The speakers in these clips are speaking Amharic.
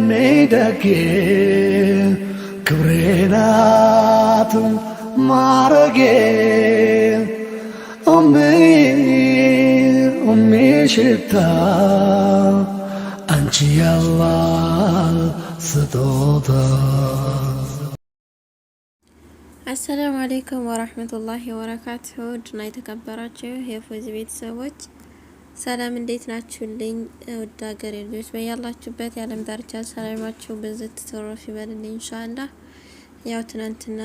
ሜደጌ ክብሬናት ማረጌ ሽታ አንቺ ያላህ ስጦታ። አሰላሙ አለይኩም ወራህመቱላሂ ወበረካቱሁ። ድና የተከበራችሁ የፎዚ ቤተሰቦች ሰላም እንዴት ናችሁልኝ? ውድ ሀገሬ ልጆች በያላችሁበት የዓለም ዳርቻ ሰላማችሁ በዝት ትረፍ ይበልልኝ ኢንሻአላህ። ያው ትናንትና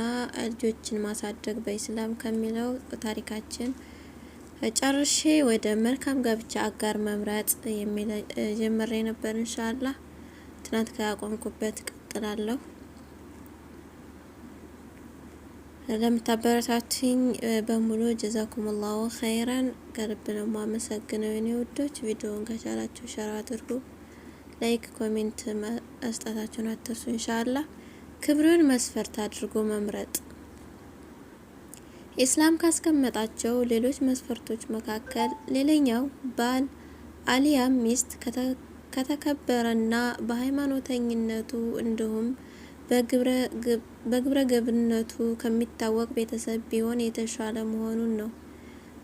ልጆችን ማሳደግ በኢስላም ከሚለው ታሪካችን ጨርሼ ወደ መልካም ጋብቻ አጋር መምረጥ የሚል ጀምሬ ነበር። ኢንሻአላህ ትናንት ካቆምኩበት ቀጥላለሁ። ለምታበረታቱኝ በሙሉ ጀዛኩሙላሁ ኸይራን ከልብ ነው የማመሰግነው የኔ ውዶች። ቪዲዮውን ከቻላችሁ ሸር አድርጉ፣ ላይክ ኮሜንት መስጠታችሁን አትርሱ። ኢንሻአላህ ክብሩን መስፈርት አድርጎ መምረጥ ኢስላም ካስቀመጣቸው ሌሎች መስፈርቶች መካከል ሌላኛው ባል አሊያም ሚስት ከተከበረና በሃይማኖተኝነቱ እንዲሁም በግብረ ገብነቱ ከሚታወቅ ቤተሰብ ቢሆን የተሻለ መሆኑን ነው።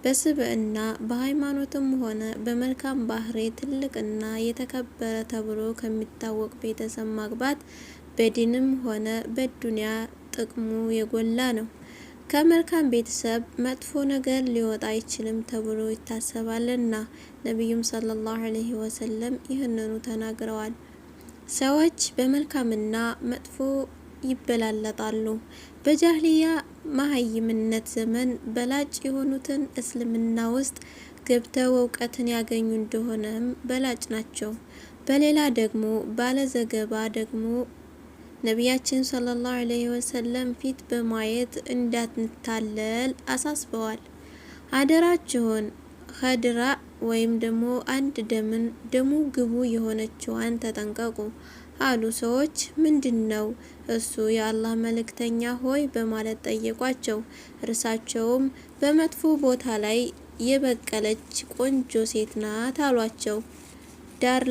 በስብዕና በሃይማኖትም ሆነ በመልካም ባህሪ ትልቅና የተከበረ ተብሎ ከሚታወቅ ቤተሰብ ማግባት በዲንም ሆነ በዱንያ ጥቅሙ የጎላ ነው። ከመልካም ቤተሰብ መጥፎ ነገር ሊወጣ አይችልም ተብሎ ይታሰባልና ነብዩም ሰለላሁ ዐለይሂ ወሰለም ይህንኑ ተናግረዋል። ሰዎች በመልካምና መጥፎ ይበላለጣሉ። በጃህሊያ መሀይምነት ዘመን በላጭ የሆኑትን እስልምና ውስጥ ገብተው እውቀትን ያገኙ እንደሆነም በላጭ ናቸው። በሌላ ደግሞ ባለዘገባ ደግሞ ነቢያችን ሰለላሁ ዐለይሂ ወሰለም ፊት በማየት እንዳትታለል አሳስበዋል። አደራችሁን ኸድራ ወይም ደግሞ አንድ ደሙ ግቡ የሆነችዋን ተጠንቀቁ አሉ። ሰዎች ምንድነው እሱ የአላህ መልእክተኛ ሆይ በማለት ጠየቋቸው። እርሳቸውም በመጥፎ ቦታ ላይ የበቀለች ቆንጆ ሴት ናት አሏቸው። ዳር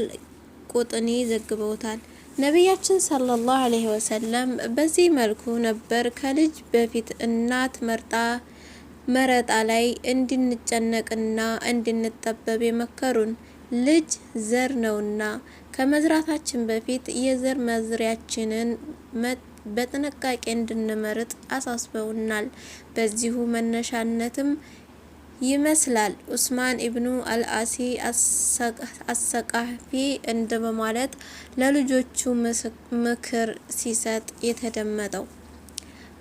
ቁጥኒ ዘግበውታል። ነቢያችን ሰለላሁ ዐለይሂ ወሰለም በዚህ መልኩ ነበር ከልጅ በፊት እናት መረጣ ላይ እንድንጨነቅና እንድንጠበብ የመከሩን። ልጅ ዘር ነውና ከመዝራታችን በፊት የዘር መዝሪያችንን በጥንቃቄ እንድንመርጥ አሳስበውናል። በዚሁ መነሻነትም ይመስላል ኡስማን ኢብኑ አልአሲ አሰቃፊ እንደበማለት ለልጆቹ ምክር ሲሰጥ የተደመጠው።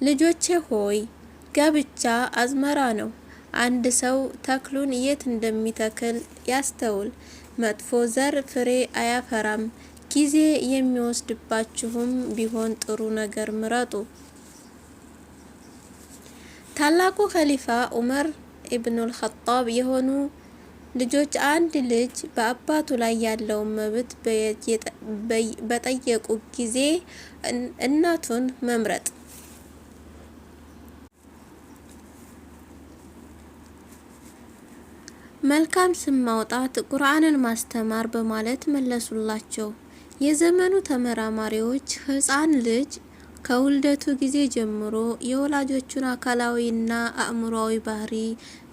ልጆቼ ሆይ ጋብቻ አዝመራ ነው። አንድ ሰው ተክሉን የት እንደሚተክል ያስተውል። መጥፎ ዘር ፍሬ አያፈራም። ጊዜ የሚወስድባችሁም ቢሆን ጥሩ ነገር ምረጡ። ታላቁ ኸሊፋ ዑመር ኢብኑል ኸጣብ የሆኑ ልጆች አንድ ልጅ በአባቱ ላይ ያለውን መብት በጠየቁ ጊዜ እናቱን መምረጥ፣ መልካም ስም ማውጣት፣ ቁርአንን ማስተማር በማለት መለሱላቸው። የዘመኑ ተመራማሪዎች ሕፃን ልጅ ከውልደቱ ጊዜ ጀምሮ የወላጆቹን አካላዊና አእምሮአዊ ባህሪ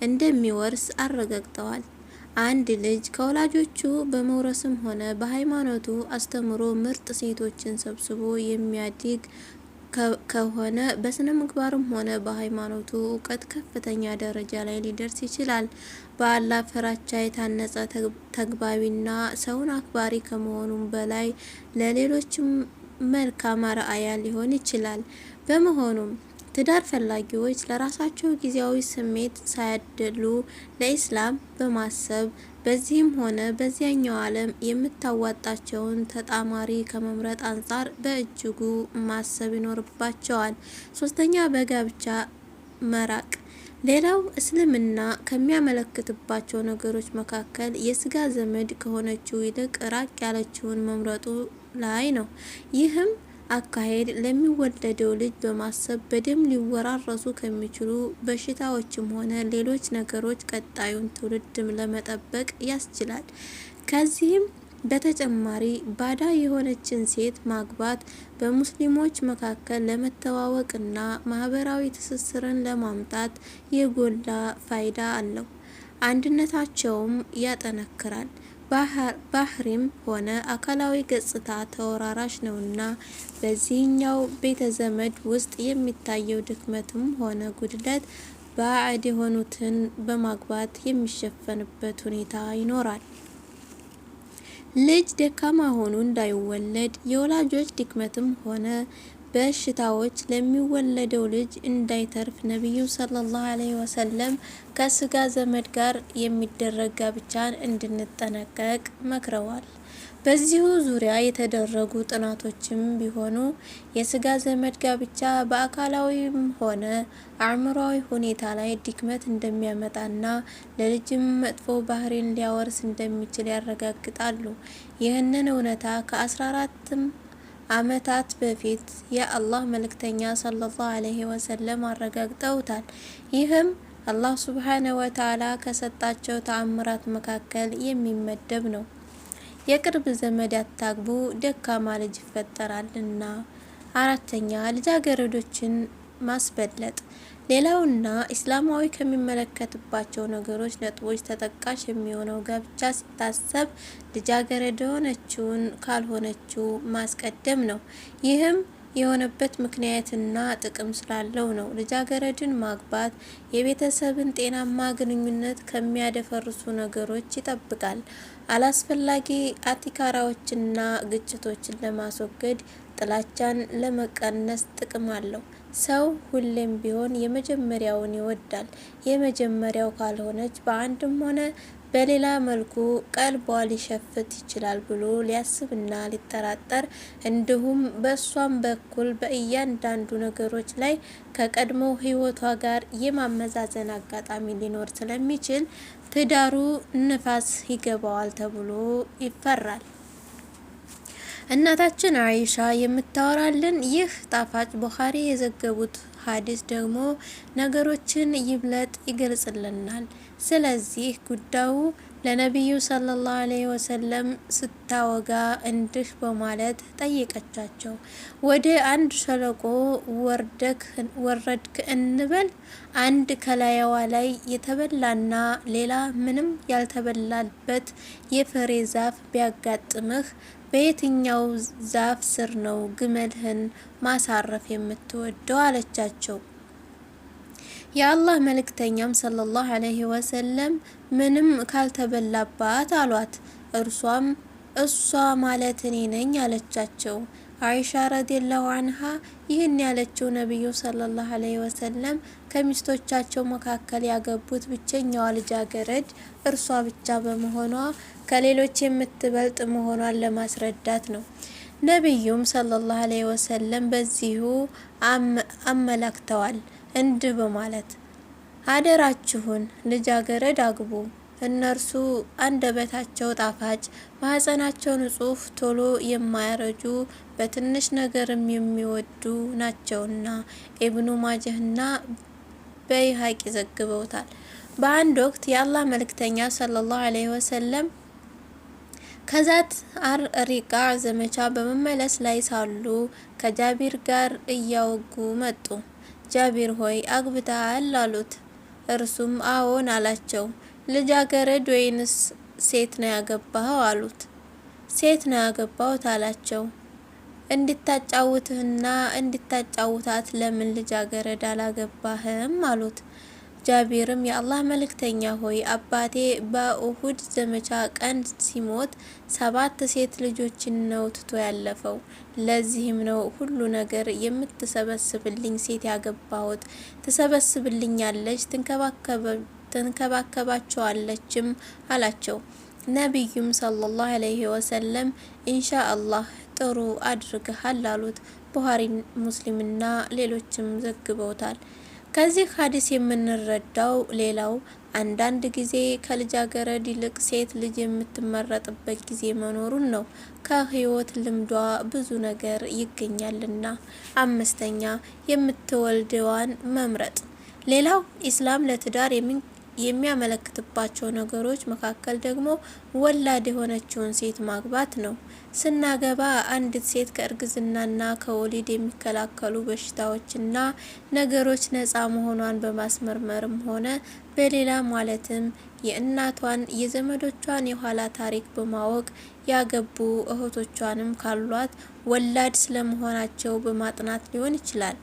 እንደሚወርስ አረጋግጠዋል። አንድ ልጅ ከወላጆቹ በመውረስም ሆነ በሃይማኖቱ አስተምሮ ምርጥ ሴቶችን ሰብስቦ የሚያድግ ከሆነ በስነ ምግባርም ሆነ በሃይማኖቱ እውቀት ከፍተኛ ደረጃ ላይ ሊደርስ ይችላል። በአላህ ፍራቻ የታነጸ ተግባቢና ሰውን አክባሪ ከመሆኑም በላይ ለሌሎችም መልካም አርአያ ሊሆን ይችላል። በመሆኑም ትዳር ፈላጊዎች ለራሳቸው ጊዜያዊ ስሜት ሳያደሉ ለኢስላም በማሰብ በዚህም ሆነ በዚያኛው ዓለም የምታዋጣቸውን ተጣማሪ ከመምረጥ አንጻር በእጅጉ ማሰብ ይኖርባቸዋል። ሶስተኛ በጋብቻ መራቅ። ሌላው እስልምና ከሚያመለክትባቸው ነገሮች መካከል የስጋ ዘመድ ከሆነችው ይልቅ ራቅ ያለችውን መምረጡ ላይ ነው። ይህም አካሄድ ለሚወለደው ልጅ በማሰብ በደም ሊወራረሱ ከሚችሉ በሽታዎችም ሆነ ሌሎች ነገሮች ቀጣዩን ትውልድም ለመጠበቅ ያስችላል። ከዚህም በተጨማሪ ባዳ የሆነችን ሴት ማግባት በሙስሊሞች መካከል ለመተዋወቅና ማህበራዊ ትስስርን ለማምጣት የጎላ ፋይዳ አለው። አንድነታቸውም ያጠነክራል። ባህሪም ሆነ አካላዊ ገጽታ ተወራራሽ ነውና በዚህኛው ቤተዘመድ ውስጥ የሚታየው ድክመትም ሆነ ጉድለት ባዕድ የሆኑትን በማግባት የሚሸፈንበት ሁኔታ ይኖራል። ልጅ ደካማ ሆኖ እንዳይወለድ የወላጆች ድክመትም ሆነ በሽታዎች ለሚወለደው ልጅ እንዳይተርፍ ነቢዩ ሰለላሁ ዐለይሂ ወሰለም ከስጋ ዘመድ ጋር የሚደረግ ጋብቻን እንድንጠነቀቅ መክረዋል። በዚሁ ዙሪያ የተደረጉ ጥናቶችም ቢሆኑ የስጋ ዘመድ ጋብቻ በአካላዊም ሆነ አእምሯዊ ሁኔታ ላይ ድክመት እንደሚያመጣና ለልጅም መጥፎ ባህሪን ሊያወርስ እንደሚችል ያረጋግጣሉ። ይህንን እውነታ ከ14 ዓመታት በፊት የአላህ መልእክተኛ ሰለላሁ ዐለይሂ ወሰለም አረጋግጠውታል። ይህም አላህ ሱብሓነሁ ወተዓላ ከሰጣቸው ተአምራት መካከል የሚመደብ ነው። የቅርብ ዘመድ ያታግቡ ደካማ ልጅ ይፈጠራልና። 4ኛ ልጃገረዶችን ማስበለጥ። ሌላውና ኢስላማዊ ከሚመለከትባቸው ነገሮች ነጥቦች ተጠቃሽ የሚሆነው ጋብቻ ሲታሰብ ልጃገረድ የሆነችውን ካልሆነችው ማስቀደም ነው። ይህም የሆነበት ምክንያትና ጥቅም ስላለው ነው። ልጃገረድን ማግባት የቤተሰብን ጤናማ ግንኙነት ከሚያደፈርሱ ነገሮች ይጠብቃል። አላስፈላጊ አቲካራዎችና ግጭቶችን ለማስወገድ፣ ጥላቻን ለመቀነስ ጥቅም አለው። ሰው ሁሌም ቢሆን የመጀመሪያውን ይወዳል። የመጀመሪያው ካልሆነች በአንድም ሆነ በሌላ መልኩ ቀልቧ ሊሸፍት ይችላል ብሎ ሊያስብና ሊጠራጠር እንዲሁም በእሷም በኩል በእያንዳንዱ ነገሮች ላይ ከቀድሞ ሕይወቷ ጋር የማመዛዘን አጋጣሚ ሊኖር ስለሚችል ትዳሩ ንፋስ ይገባዋል ተብሎ ይፈራል። እናታችን አይሻ የምታወራልን ይህ ጣፋጭ ቡኻሪ የዘገቡት ሐዲስ ደግሞ ነገሮችን ይብለጥ ይገልጽልናል። ስለዚህ ጉዳዩ ለነቢዩ ሰለላሁ ዐለይሂ ወሰለም ስታወጋ እንዲህ በማለት ጠየቀቻቸው። ወደ አንድ ሸለቆ ወረድክ እንበል። አንድ ከላይዋ ላይ የተበላና ሌላ ምንም ያልተበላበት የፍሬ ዛፍ ቢያጋጥምህ በየትኛው ዛፍ ስር ነው ግመልህን ማሳረፍ የምትወደው? አለቻቸው። የአላህ መልእክተኛም ሰለላሁ ዐለይሂ ወሰለም ምንም ካልተበላባት አሏት። እርሷም እሷ ማለት እኔ ነኝ አለቻቸው። አይሻ ረዲየላሁ አንሃ ይህን ያለችው ነቢዩ ሰለላሁ ዐለይሂ ወሰለም ከሚስቶቻቸው መካከል ያገቡት ብቸኛዋ ልጃገረድ እርሷ ብቻ በመሆኗ ከሌሎች የምትበልጥ መሆኗን ለማስረዳት ነው። ነቢዩም ሰለላሁ ዐለይሂ ወሰለም በዚሁ አመላክተዋል እንዲህ በማለት አደራችሁን ልጃገረድ አግቡ፣ እነርሱ አንደበታቸው ጣፋጭ፣ ማህፀናቸው ንጹህ፣ ቶሎ የማያረጁ፣ በትንሽ ነገርም የሚወዱ ናቸውና። ኢብኑ ማጀህና በይሃቂ ዘግበውታል። በአንድ ወቅት የአላህ መልእክተኛ ሰለላሁ ዐለይሂ ወሰለም ከዛት አርሪቃ ዘመቻ በመመለስ ላይ ሳሉ ከጃቢር ጋር እያወጉ መጡ። ጃቢር ሆይ አግብተሃል አሉት። እርሱም አዎን አላቸው። ልጃገረድ ወይንስ ሴት ነው ያገባኸው አሉት። ሴት ነው ያገባሁት አላቸው። እንድታጫውትህና እንድታጫውታት ለምን ልጃገረድ አላገባህም አሉት። ጃቢርም የአላህ መልእክተኛ ሆይ አባቴ በኡሁድ ዘመቻ ቀን ሲሞት 7 ሴት ልጆችን ነው ትቶ ያለፈው። ለዚህም ነው ሁሉ ነገር የምትሰበስብልኝ ሴት ያገባሁት። ትሰበስብልኛለች፣ ትንከባከባቸዋለችም አላቸው። ነቢዩም ሰለላሁ ዐለይሂ ወሰለም ኢንሻአላህ ጥሩ አድርገሃል አሉት። ቡኻሪ፣ ሙስሊምና ሌሎችም ዘግበውታል። ከዚህ ሐዲስ የምንረዳው ሌላው አንዳንድ ጊዜ ከልጃገረድ ይልቅ ሴት ልጅ የምትመረጥበት ጊዜ መኖሩን ነው። ከህይወት ልምዷ ብዙ ነገር ይገኛልና። 5ኛ የምትወልደዋን መምረጥ። ሌላው ኢስላም ለትዳር የሚያመለክትባቸው ነገሮች መካከል ደግሞ ወላድ የሆነችውን ሴት ማግባት ነው። ስናገባ አንዲት ሴት ከእርግዝናና ከወሊድ የሚከላከሉ በሽታዎችና ነገሮች ነፃ መሆኗን በማስመርመርም ሆነ በሌላ ማለትም የእናቷን የዘመዶቿን የኋላ ታሪክ በማወቅ ያገቡ እህቶቿንም ካሏት ወላድ ስለመሆናቸው በማጥናት ሊሆን ይችላል።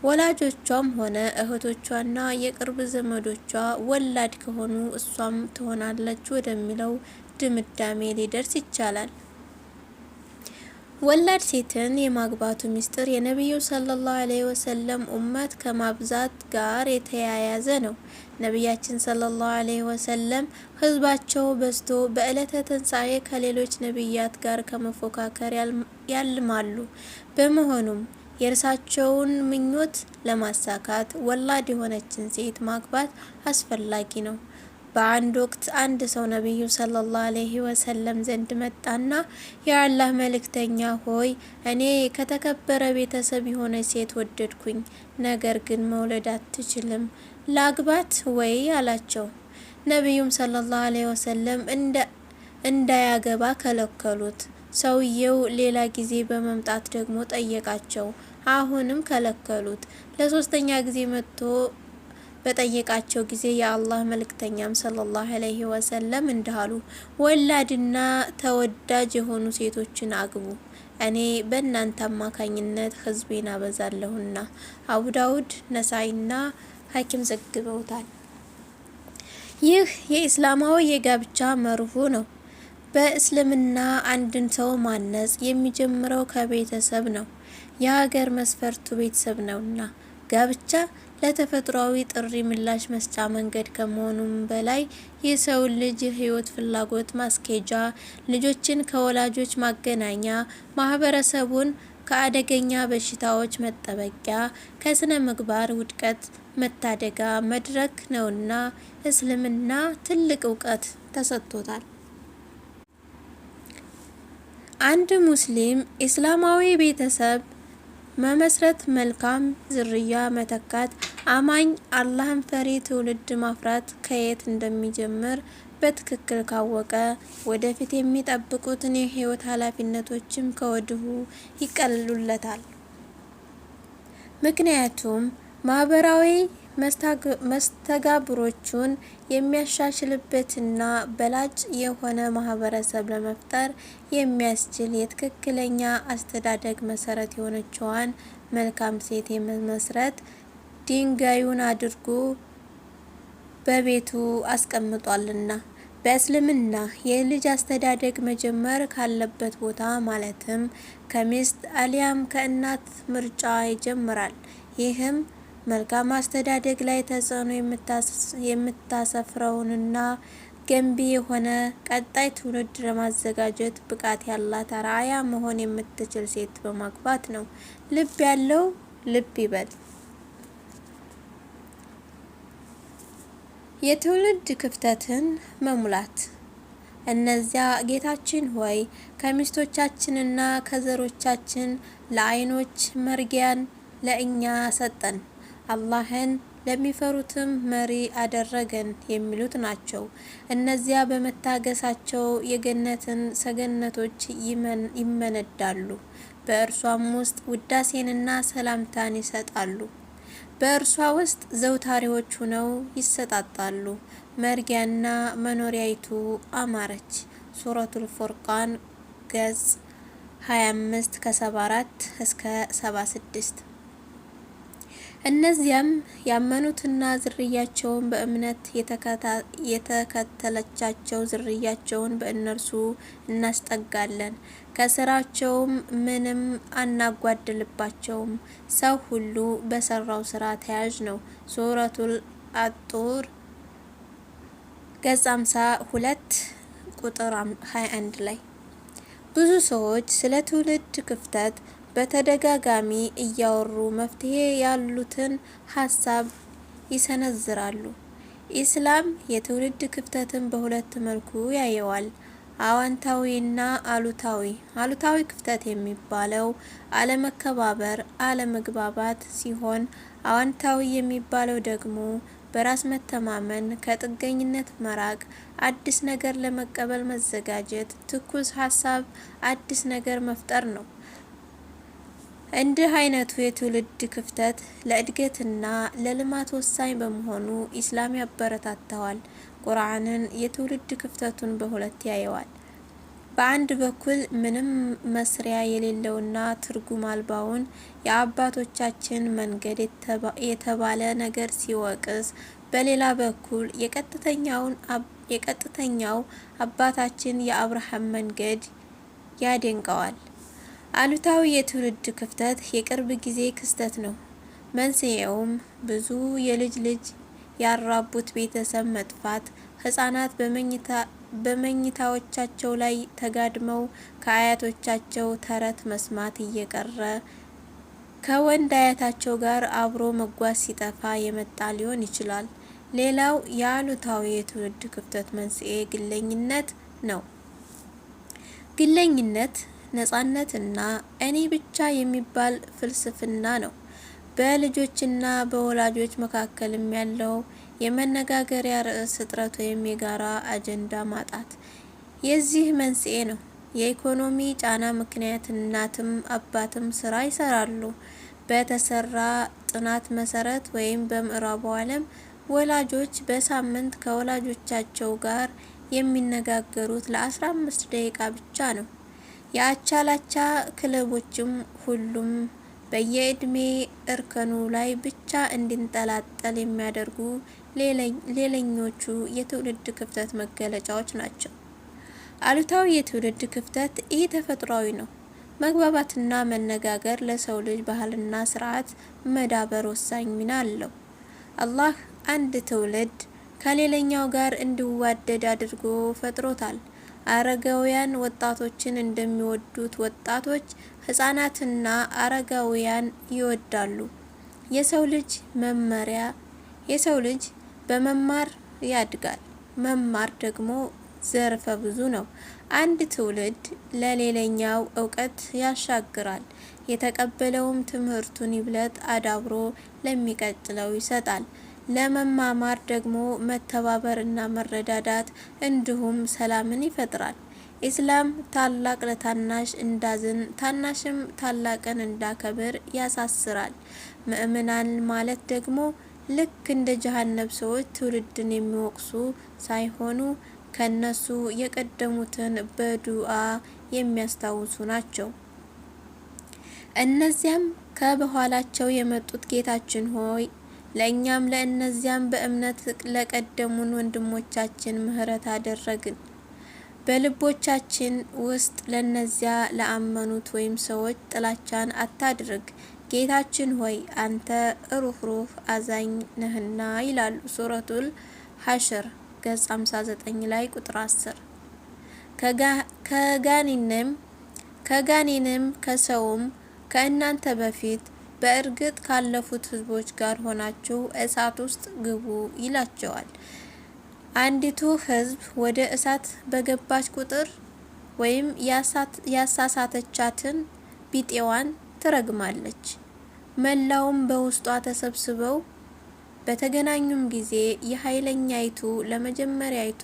ወላጆቿም ሆነ እህቶቿና የቅርብ ዘመዶቿ ወላድ ከሆኑ እሷም ትሆናለች ወደሚለው ድምዳሜ ሊደርስ ይቻላል። ወላድ ሴትን የማግባቱ ሚስጥር የነቢዩ ሰለላሁ ዐለይሂ ወሰለም ኡመት ከማብዛት ጋር የተያያዘ ነው። ነቢያችን ሰለላሁ ዐለይሂ ወሰለም ህዝባቸው በዝቶ በዕለተ ትንሣኤ ከሌሎች ነቢያት ጋር ከመፎካከር ያልማሉ። በመሆኑም የእርሳቸውን ምኞት ለማሳካት ወላድ የሆነችን ሴት ማግባት አስፈላጊ ነው። በአንድ ወቅት አንድ ሰው ነቢዩ ሰለላሁ ዐለይሂ ወሰለም ዘንድ መጣና የአላህ መልእክተኛ ሆይ፣ እኔ ከተከበረ ቤተሰብ የሆነች ሴት ወደድኩኝ፣ ነገር ግን መውለድ አትችልም፣ ላግባት ወይ አላቸው። ነቢዩም ሰለላሁ ዐለይሂ ወሰለም እንዳያገባ ከለከሉት። ሰውየው ሌላ ጊዜ በመምጣት ደግሞ ጠየቃቸው፣ አሁንም ከለከሉት። ለሶስተኛ ጊዜ መጥቶ በጠየቃቸው ጊዜ የአላህ መልእክተኛም ሰለላሁ ዐለይሂ ወሰለም እንዳሉ ወላድና ተወዳጅ የሆኑ ሴቶችን አግቡ፣ እኔ በእናንተ አማካኝነት ህዝቤን አበዛለሁና። አቡ ዳውድ፣ ነሳኢና ሐኪም ዘግበውታል። ይህ የኢስላማዊ የጋብቻ መርሁ ነው። በእስልምና አንድን ሰው ማነጽ የሚጀምረው ከቤተሰብ ነው። የሀገር መስፈርቱ ቤተሰብ ነውና ጋብቻ ለተፈጥሯዊ ጥሪ ምላሽ መስጫ መንገድ ከመሆኑም በላይ የሰውን ልጅ የህይወት ፍላጎት ማስኬጃ፣ ልጆችን ከወላጆች ማገናኛ፣ ማህበረሰቡን ከአደገኛ በሽታዎች መጠበቂያ፣ ከስነ ምግባር ውድቀት መታደጋ መድረክ ነውና እስልምና ትልቅ እውቀት ተሰጥቶታል። አንድ ሙስሊም ኢስላማዊ ቤተሰብ መመስረት፣ መልካም ዝርያ መተካት፣ አማኝ አላህን ፈሪ ትውልድ ማፍራት ከየት እንደሚጀምር በትክክል ካወቀ ወደፊት የሚጠብቁትን የህይወት ኃላፊነቶችም ከወዲሁ ይቀልሉለታል። ምክንያቱም ማህበራዊ መስተጋብሮቹን የሚያሻሽልበትና በላጭ የሆነ ማህበረሰብ ለመፍጠር የሚያስችል የትክክለኛ አስተዳደግ መሰረት የሆነችዋን መልካም ሴት የመመስረት ድንጋዩን አድርጎ በቤቱ አስቀምጧልና። በእስልምና የልጅ አስተዳደግ መጀመር ካለበት ቦታ ማለትም ከሚስት አሊያም ከእናት ምርጫ ይጀምራል። ይህም መልካም አስተዳደግ ላይ ተጽዕኖ የምታሰፍረውንና ገንቢ የሆነ ቀጣይ ትውልድ ለማዘጋጀት ብቃት ያላት አርአያ መሆን የምትችል ሴት በማግባት ነው። ልብ ያለው ልብ ይበል። የትውልድ ክፍተትን መሙላት። እነዚያ ጌታችን ሆይ ከሚስቶቻችንና ከዘሮቻችን ለዓይኖች መርጊያን ለእኛ ሰጠን፣ አላህን ለሚፈሩትም መሪ አደረገን የሚሉት ናቸው። እነዚያ በመታገሳቸው የገነትን ሰገነቶች ይመነዳሉ፣ በእርሷም ውስጥ ውዳሴንና ሰላምታን ይሰጣሉ። በእርሷ ውስጥ ዘውታሪዎች ሆነው ይሰጣጣሉ። መርጊያና መኖሪያይቱ አማረች። ሱረቱል ፉርቃን ገጽ 25 ከ74 እስከ 76። እነዚያም ያመኑትና ዝርያቸውን በእምነት የተከተለቻቸው ዝርያቸውን በእነርሱ እናስጠጋለን፣ ከስራቸውም ምንም አናጓድልባቸውም። ሰው ሁሉ በሰራው ስራ ተያዥ ነው። ሱረቱል አጡር ገጽ 52 ቁጥር 21 ላይ። ብዙ ሰዎች ስለ ትውልድ ክፍተት በተደጋጋሚ እያወሩ መፍትሄ ያሉትን ሀሳብ ይሰነዝራሉ። ኢስላም የትውልድ ክፍተትን በሁለት መልኩ ያየዋል፣ አዋንታዊና አሉታዊ። አሉታዊ ክፍተት የሚባለው አለመከባበር፣ አለመግባባት ሲሆን አዋንታዊ የሚባለው ደግሞ በራስ መተማመን፣ ከጥገኝነት መራቅ፣ አዲስ ነገር ለመቀበል መዘጋጀት፣ ትኩስ ሀሳብ፣ አዲስ ነገር መፍጠር ነው። እንዲህ አይነቱ የትውልድ ክፍተት ለእድገትና ለልማት ወሳኝ በመሆኑ ኢስላም ያበረታታዋል። ቁርአንን የትውልድ ክፍተቱን በሁለት ያየዋል። በአንድ በኩል ምንም መስሪያ የሌለውና ትርጉም አልባውን የአባቶቻችን መንገድ የተባለ ነገር ሲወቅስ፣ በሌላ በኩል የቀጥተኛው አባታችን የአብርሃም መንገድ ያደንቀዋል። አሉታዊ የትውልድ ክፍተት የቅርብ ጊዜ ክስተት ነው። መንስኤውም ብዙ የልጅ ልጅ ያራቡት ቤተሰብ መጥፋት፣ ህጻናት በመኝታዎቻቸው ላይ ተጋድመው ከአያቶቻቸው ተረት መስማት እየቀረ ከወንድ አያታቸው ጋር አብሮ መጓዝ ሲጠፋ የመጣ ሊሆን ይችላል። ሌላው የአሉታዊ የትውልድ ክፍተት መንስኤ ግለኝነት ነው። ግለኝነት ነጻነትና እኔ ብቻ የሚባል ፍልስፍና ነው። በልጆችና በወላጆች መካከልም ያለው የመነጋገሪያ ርዕስ እጥረት ወይም የጋራ አጀንዳ ማጣት የዚህ መንስኤ ነው። የኢኮኖሚ ጫና ምክንያት እናትም አባትም ስራ ይሰራሉ። በተሰራ ጥናት መሰረት ወይም በምዕራቡ ዓለም ወላጆች በሳምንት ከወላጆቻቸው ጋር የሚነጋገሩት ለ15 ደቂቃ ብቻ ነው። የአቻላቻ ክለቦችም ሁሉም በየእድሜ እርከኑ ላይ ብቻ እንዲንጠላጠል የሚያደርጉ ሌላኞቹ የትውልድ ክፍተት መገለጫዎች ናቸው። አሉታዊ የትውልድ ክፍተት ይህ ተፈጥሯዊ ነው። መግባባትና መነጋገር ለሰው ልጅ ባህልና ስርዓት መዳበር ወሳኝ ሚና አለው። አላህ አንድ ትውልድ ከሌላኛው ጋር እንዲዋደድ አድርጎ ፈጥሮታል። አረጋውያን ወጣቶችን እንደሚወዱት ወጣቶች ህፃናትና አረጋውያን ይወዳሉ። የሰው ልጅ በመማር ያድጋል። መማር ደግሞ ዘርፈ ብዙ ነው። አንድ ትውልድ ለሌላኛው እውቀት ያሻግራል። የተቀበለውም ትምህርቱን ይብለጥ አዳብሮ ለሚቀጥለው ይሰጣል። ለመማማር ደግሞ መተባበር እና መረዳዳት እንዲሁም ሰላምን ይፈጥራል። ኢስላም ታላቅ ለታናሽ እንዳዝን፣ ታናሽም ታላቅን እንዳከብር ያሳስራል። ምእምናን ማለት ደግሞ ልክ እንደ ጀሃነም ሰዎች ትውልድን የሚወቅሱ ሳይሆኑ ከነሱ የቀደሙትን በዱዓ የሚያስታውሱ ናቸው። እነዚያም ከበኋላቸው የመጡት ጌታችን ሆይ ለእኛም ለእነዚያም በእምነት ለቀደሙን ወንድሞቻችን ምህረት አደረግን። በልቦቻችን ውስጥ ለነዚያ ለአመኑት ወይም ሰዎች ጥላቻን አታድርግ። ጌታችን ሆይ አንተ ሩህሩህ አዛኝ ነህና ይላሉ ሱረቱል ሐሽር ገጽ 59 ላይ ቁጥር 10። ከጋኔንም ከሰውም ከእናንተ በፊት በእርግጥ ካለፉት ህዝቦች ጋር ሆናችሁ እሳት ውስጥ ግቡ ይላቸዋል። አንዲቱ ህዝብ ወደ እሳት በገባች ቁጥር ወይም ያሳሳተቻትን ቢጤዋን ትረግማለች። መላውም በውስጧ ተሰብስበው በተገናኙም ጊዜ የኃይለኛይቱ ለመጀመሪያይቱ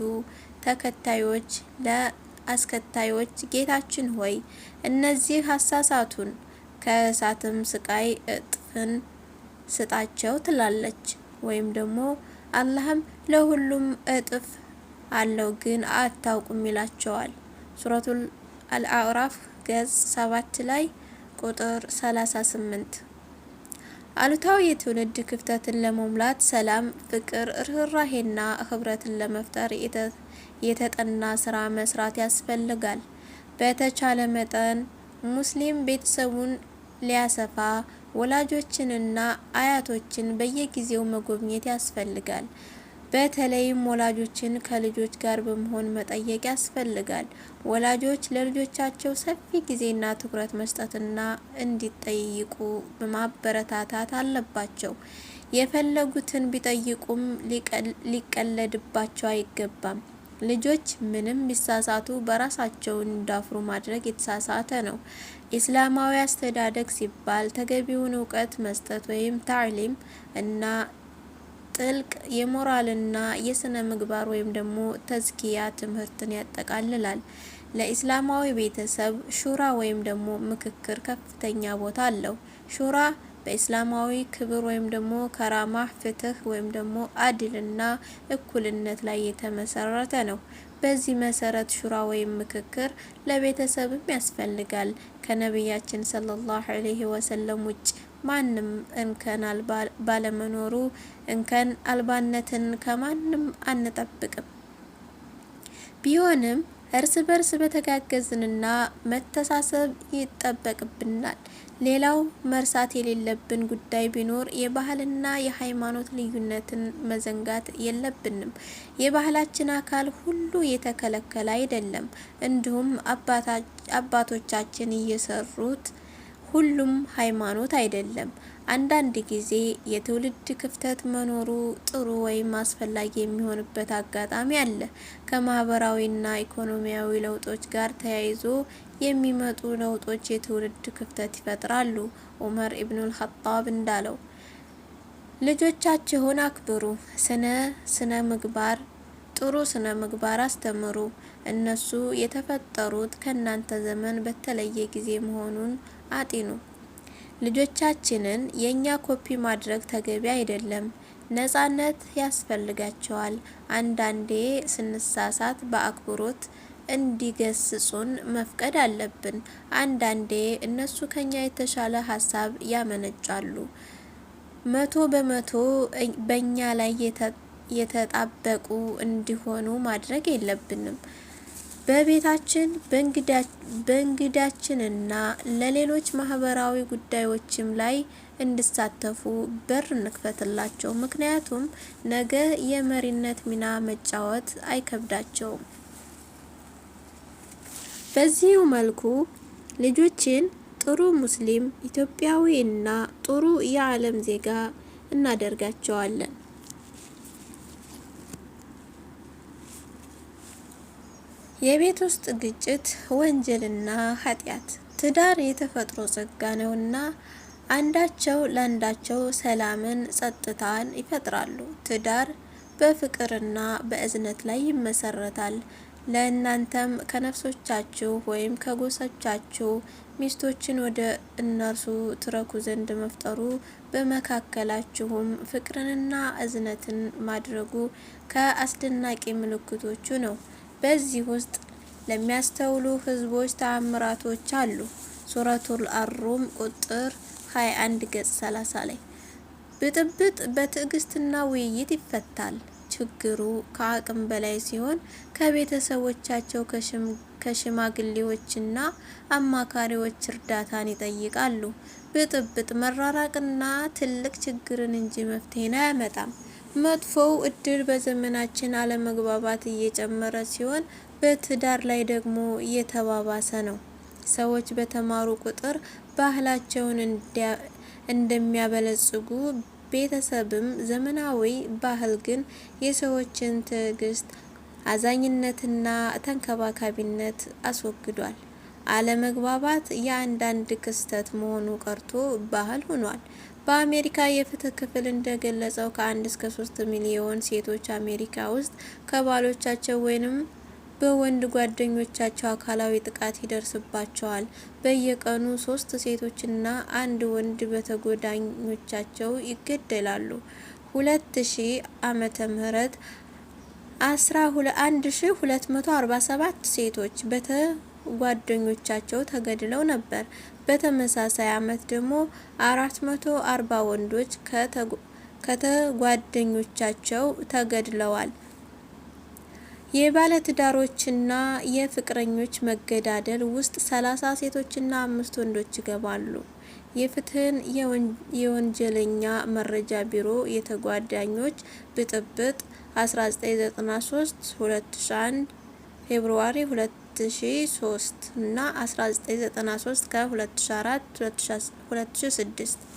ተከታዮች ለአስከታዮች ጌታችን ሆይ እነዚህ አሳሳቱን፣ ከእሳትም ስቃይ እጥፍን ስጣቸው ትላለች። ወይም ደግሞ አላህም ለሁሉም እጥፍ አለው ግን አታውቁም ይላቸዋል። ሱረቱል አልአዕራፍ ገጽ 7 ላይ ቁጥር 38። አሉታዊ የትውልድ ክፍተትን ለመሙላት ሰላም፣ ፍቅር፣ ርህራሄና ህብረትን ለመፍጠር የተጠና ስራ መስራት ያስፈልጋል። በተቻለ መጠን ሙስሊም ቤተሰቡን ሊያሰፋ ወላጆችንና አያቶችን በየጊዜው መጎብኘት ያስፈልጋል። በተለይም ወላጆችን ከልጆች ጋር በመሆን መጠየቅ ያስፈልጋል። ወላጆች ለልጆቻቸው ሰፊ ጊዜና ትኩረት መስጠትና እንዲጠይቁ ማበረታታት አለባቸው። የፈለጉትን ቢጠይቁም ሊቀለድባቸው አይገባም። ልጆች ምንም ቢሳሳቱ በራሳቸው እንዳፍሩ ማድረግ የተሳሳተ ነው። ኢስላማዊ አስተዳደግ ሲባል ተገቢውን እውቀት መስጠት ወይም ታዕሊም እና ጥልቅ የሞራልና የስነ ምግባር ወይም ደግሞ ተዝኪያ ትምህርትን ያጠቃልላል። ለኢስላማዊ ቤተሰብ ሹራ ወይም ደግሞ ምክክር ከፍተኛ ቦታ አለው። ሹራ በኢስላማዊ ክብር ወይም ደግሞ ከራማ፣ ፍትህ ወይም ደግሞ አድልና እኩልነት ላይ የተመሰረተ ነው። በዚህ መሰረት ሹራ ወይም ምክክር ለቤተሰብም ያስፈልጋል። ከነቢያችን ሰለላሁ ዐለይሂ ወሰለም ውጭ ማንም እንከን ባለመኖሩ እንከን አልባነትን ከማንም አንጠብቅም። ቢሆንም እርስ በርስ በተጋገዝንና መተሳሰብ ይጠበቅብናል። ሌላው መርሳት የሌለብን ጉዳይ ቢኖር የባህልና የሃይማኖት ልዩነትን መዘንጋት የለብንም። የባህላችን አካል ሁሉ የተከለከለ አይደለም። እንዲሁም አባቶቻችን እየሰሩት ሁሉም ሃይማኖት አይደለም። አንዳንድ ጊዜ የትውልድ ክፍተት መኖሩ ጥሩ ወይም አስፈላጊ የሚሆንበት አጋጣሚ አለ። ከማህበራዊና ኢኮኖሚያዊ ለውጦች ጋር ተያይዞ የሚመጡ ለውጦች የትውልድ ክፍተት ይፈጥራሉ። ዑመር ኢብኑል ኸጣብ እንዳለው ልጆቻችሁን አክብሩ፣ ስነ ምግባር ጥሩ ስነ ምግባር አስተምሩ። እነሱ የተፈጠሩት ከእናንተ ዘመን በተለየ ጊዜ መሆኑን አጢኑ። ልጆቻችንን የኛ ኮፒ ማድረግ ተገቢ አይደለም። ነጻነት ያስፈልጋቸዋል። አንዳንዴ ስንሳሳት በአክብሮት እንዲገስጹን መፍቀድ አለብን። አንዳንዴ እነሱ ከኛ የተሻለ ሀሳብ ያመነጫሉ። 100% በእኛ ላይ የተጣበቁ እንዲሆኑ ማድረግ የለብንም። በቤታችን በእንግዳችንና ለሌሎች ማህበራዊ ጉዳዮችም ላይ እንዲሳተፉ በር እንክፈትላቸው። ምክንያቱም ነገ የመሪነት ሚና መጫወት አይከብዳቸውም። በዚሁ መልኩ ልጆችን ጥሩ ሙስሊም፣ ኢትዮጵያዊ እና ጥሩ የዓለም ዜጋ እናደርጋቸዋለን። የቤት ውስጥ ግጭት፣ ወንጀልና ኃጢአት። ትዳር የተፈጥሮ ጸጋ ነውና አንዳቸው ለአንዳቸው ሰላምን፣ ጸጥታን ይፈጥራሉ። ትዳር በፍቅርና በእዝነት ላይ ይመሰረታል። ለእናንተም ከነፍሶቻችሁ ወይም ከጎሳቻችሁ ሚስቶችን ወደ እነርሱ ትረኩ ዘንድ መፍጠሩ በመካከላችሁም ፍቅርንና እዝነትን ማድረጉ ከአስደናቂ ምልክቶቹ ነው። በዚህ ውስጥ ለሚያስተውሉ ህዝቦች ተአምራቶች አሉ። ሱረቱል አሩም ቁጥር 21 ገጽ 30 ላይ ብጥብጥ በትዕግስትና ውይይት ይፈታል። ችግሩ ከአቅም በላይ ሲሆን ከቤተሰቦቻቸው ከሽማግሌዎችና አማካሪዎች እርዳታን ይጠይቃሉ። ብጥብጥ መራራቅና ትልቅ ችግርን እንጂ መፍትሄን አያመጣም። መጥፎው እድል በዘመናችን አለመግባባት እየጨመረ ሲሆን በትዳር ላይ ደግሞ እየተባባሰ ነው። ሰዎች በተማሩ ቁጥር ባህላቸውን እንደሚያበለጽጉ ቤተሰብም ዘመናዊ ባህል ግን የሰዎችን ትዕግስት፣ አዛኝነትና ተንከባካቢነት አስወግዷል። አለመግባባት የአንዳንድ ክስተት መሆኑ ቀርቶ ባህል ሆኗል። በአሜሪካ የፍትህ ክፍል እንደገለጸው ከ1 እስከ 3 ሚሊዮን ሴቶች አሜሪካ ውስጥ ከባሎቻቸው ወይንም በወንድ ጓደኞቻቸው አካላዊ ጥቃት ይደርስባቸዋል። በየቀኑ 3 ሴቶችና 1 ወንድ በተጎዳኞቻቸው ይገደላሉ። 2000 ዓመተ ምህረት 1247 ሴቶች በተጓደኞቻቸው ተገድለው ነበር። በተመሳሳይ ዓመት ደግሞ 440 ወንዶች ከተጓደኞቻቸው ተገድለዋል። የባለትዳሮችና የፍቅረኞች መገዳደል ውስጥ 30 ሴቶችና 5 ወንዶች ይገባሉ። የፍትህን የወንጀለኛ መረጃ ቢሮ የተጓዳኞች ብጥብጥ 1993 2001 ፌብሩዋሪ 2003 እና 1993 ከ2004 2006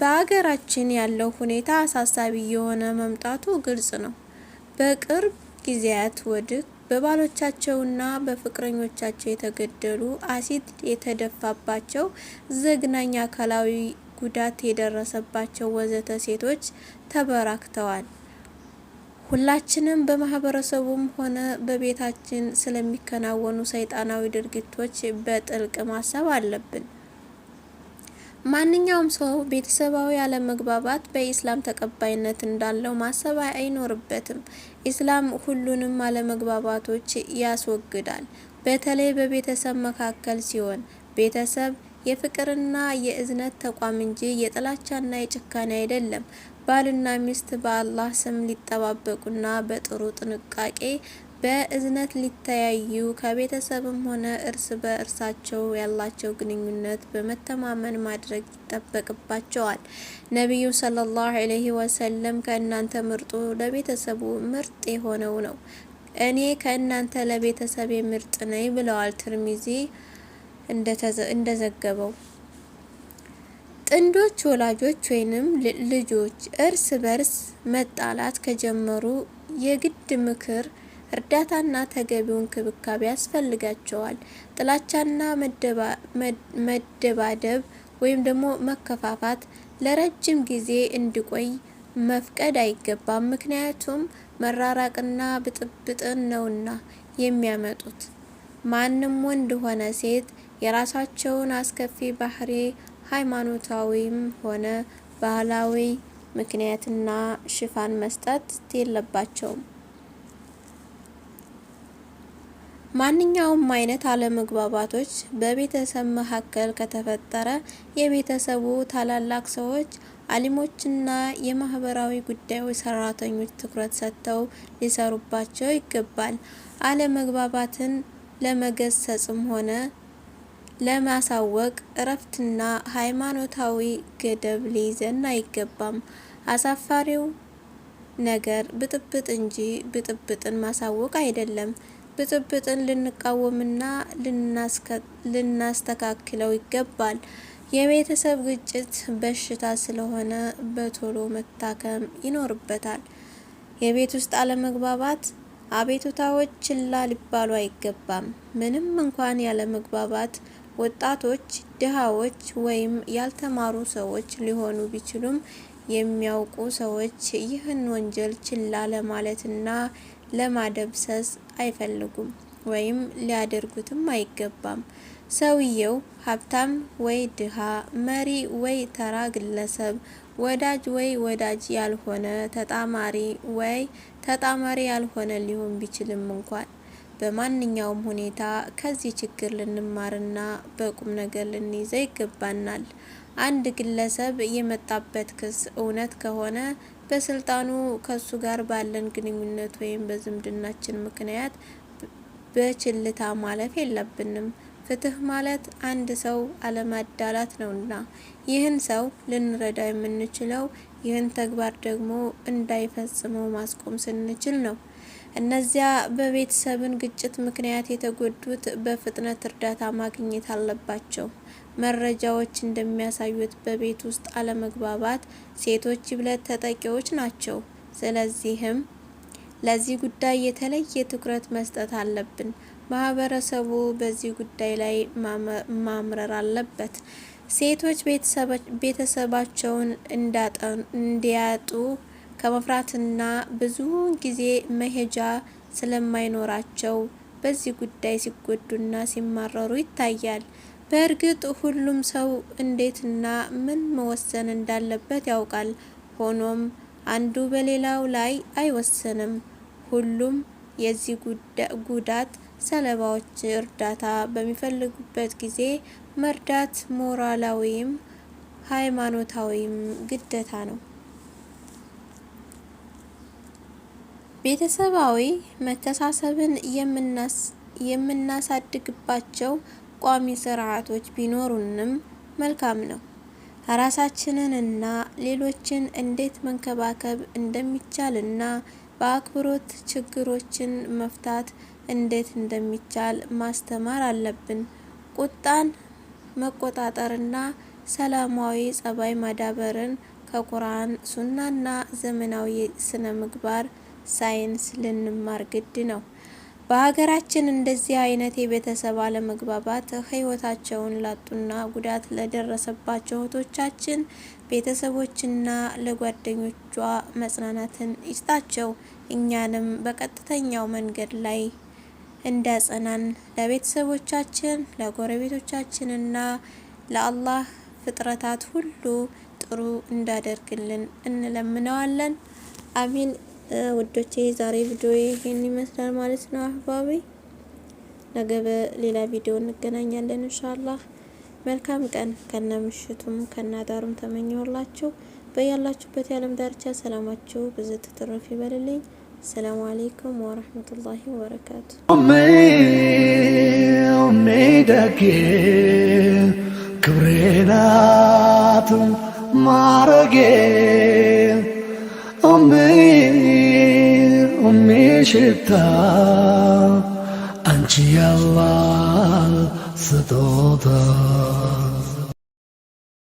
በሀገራችን ያለው ሁኔታ አሳሳቢ የሆነ መምጣቱ ግልጽ ነው። በቅርብ ጊዜያት ወዲህ በባሎቻቸውና በፍቅረኞቻቸው የተገደሉ፣ አሲድ የተደፋባቸው፣ ዘግናኝ አካላዊ ጉዳት የደረሰባቸው ወዘተ ሴቶች ተበራክተዋል። ሁላችንም በማህበረሰቡም ሆነ በቤታችን ስለሚከናወኑ ሰይጣናዊ ድርጊቶች በጥልቅ ማሰብ አለብን። ማንኛውም ሰው ቤተሰባዊ አለመግባባት በኢስላም ተቀባይነት እንዳለው ማሰብ አይኖርበትም። ኢስላም ሁሉንም አለመግባባቶች ያስወግዳል፣ በተለይ በቤተሰብ መካከል ሲሆን። ቤተሰብ የፍቅርና የእዝነት ተቋም እንጂ የጥላቻና የጭካኔ አይደለም። ባልና ሚስት በአላህ ስም ሊጠባበቁና በጥሩ ጥንቃቄ በእዝነት ሊተያዩ ከቤተሰብም ሆነ እርስ በእርሳቸው ያላቸው ግንኙነት በመተማመን ማድረግ ይጠበቅባቸዋል። ነቢዩ ሰለላሁ ዐለይሂ ወሰለም ከእናንተ ምርጡ ለቤተሰቡ ምርጥ የሆነው ነው፣ እኔ ከእናንተ ለቤተሰቤ ምርጥ ነኝ ብለዋል። ትርሚዚ እንደዘገበው። ጥንዶች ወላጆች ወይንም ልጆች እርስ በርስ መጣላት ከጀመሩ የግድ ምክር፣ እርዳታና ተገቢው እንክብካቤ ያስፈልጋቸዋል። ጥላቻና መደባደብ ወይም ደግሞ መከፋፋት ለረጅም ጊዜ እንዲቆይ መፍቀድ አይገባም። ምክንያቱም መራራቅና ብጥብጥን ነውና የሚያመጡት። ማንም ወንድ ሆነ ሴት የራሳቸውን አስከፊ ባህሪ ሃይማኖታዊም ሆነ ባህላዊ ምክንያትና ሽፋን መስጠት የለባቸውም። ማንኛውም አይነት አለመግባባቶች በቤተሰብ መካከል ከተፈጠረ የቤተሰቡ ታላላቅ ሰዎች፣ አሊሞችና የማህበራዊ ጉዳዮች ሰራተኞች ትኩረት ሰጥተው ሊሰሩባቸው ይገባል። አለመግባባትን ለመገሰጽም ሆነ ለማሳወቅ እረፍትና ሃይማኖታዊ ገደብ ሊይዘን አይገባም። አሳፋሪው ነገር ብጥብጥ እንጂ ብጥብጥን ማሳወቅ አይደለም። ብጥብጥን ልንቃወምና ልናስተካክለው ይገባል። የቤተሰብ ግጭት በሽታ ስለሆነ በቶሎ መታከም ይኖርበታል። የቤት ውስጥ አለመግባባት አቤቱታዎች ችላ ሊባሉ አይገባም። ምንም እንኳን ያለመግባባት ወጣቶች፣ ድሃዎች ወይም ያልተማሩ ሰዎች ሊሆኑ ቢችሉም የሚያውቁ ሰዎች ይህን ወንጀል ችላ ለማለትና ለማደብሰስ አይፈልጉም ወይም ሊያደርጉትም አይገባም። ሰውየው ሀብታም ወይ ድሃ፣ መሪ ወይ ተራ ግለሰብ፣ ወዳጅ ወይ ወዳጅ ያልሆነ፣ ተጣማሪ ወይ ተጣማሪ ያልሆነ ሊሆን ቢችልም እንኳን በማንኛውም ሁኔታ ከዚህ ችግር ልንማርና በቁም ነገር ልንይዘው ይገባናል። አንድ ግለሰብ የመጣበት ክስ እውነት ከሆነ በስልጣኑ ከሱ ጋር ባለን ግንኙነት ወይም በዝምድናችን ምክንያት በችልታ ማለፍ የለብንም። ፍትህ ማለት አንድ ሰው አለማዳላት ነውና ይህን ሰው ልንረዳ የምንችለው ይህን ተግባር ደግሞ እንዳይፈጽመው ማስቆም ስንችል ነው። እነዚያ በቤተሰብን ግጭት ምክንያት የተጎዱት በፍጥነት እርዳታ ማግኘት አለባቸው። መረጃዎች እንደሚያሳዩት በቤት ውስጥ አለመግባባት ሴቶች ይበልጥ ተጠቂዎች ናቸው። ስለዚህም ለዚህ ጉዳይ የተለየ ትኩረት መስጠት አለብን። ማህበረሰቡ በዚህ ጉዳይ ላይ ማምረር አለበት። ሴቶች ቤተሰባቸውን እንዲያጡ ከመፍራትና ብዙውን ጊዜ መሄጃ ስለማይኖራቸው በዚህ ጉዳይ ሲጎዱና ሲማረሩ ይታያል። በእርግጥ ሁሉም ሰው እንዴትና ምን መወሰን እንዳለበት ያውቃል። ሆኖም አንዱ በሌላው ላይ አይወስንም። ሁሉም የዚህ ጉዳት ሰለባዎች እርዳታ በሚፈልጉበት ጊዜ መርዳት ሞራላዊም ሃይማኖታዊም ግዴታ ነው። ቤተሰባዊ መተሳሰብን የምናሳድግባቸው ቋሚ ስርዓቶች ቢኖሩንም መልካም ነው። ራሳችንን እና ሌሎችን እንዴት መንከባከብ እንደሚቻልና በአክብሮት ችግሮችን መፍታት እንዴት እንደሚቻል ማስተማር አለብን። ቁጣን መቆጣጠርና ሰላማዊ ጸባይ ማዳበርን ከቁርአን ሱናና ዘመናዊ ስነ ምግባር ሳይንስ ልንማር ግድ ነው። በሀገራችን እንደዚህ አይነት የቤተሰብ አለመግባባት ህይወታቸውን ላጡና ጉዳት ለደረሰባቸው እህቶቻችን ቤተሰቦችና ለጓደኞቿ መጽናናትን ይስጣቸው። እኛንም በቀጥተኛው መንገድ ላይ እንዳጸናን ለቤተሰቦቻችን ለጎረቤቶቻችንና ለአላህ ፍጥረታት ሁሉ ጥሩ እንዳደርግልን እንለምነዋለን። አሚን። ውዶቼ ዛሬ ቪዲዮ ይሄን ይመስላል ማለት ነው። አህባቢ ነገ በሌላ ቪዲዮ እንገናኛለን ኢንሻአላህ። መልካም ቀን ከነምሽቱም ከናዳሩም ተመኘሁላችሁ። በያላችሁበት የዓለም ዳርቻ ሰላማችሁ ብዝት ትርፍ ይበልልኝ። ሰላም አለይኩም ወራህመቱላሂ ወበረካቱ። ደጌ ክብሬናት ማረጌ ሽታ አንቺ ያላህ ስጦታ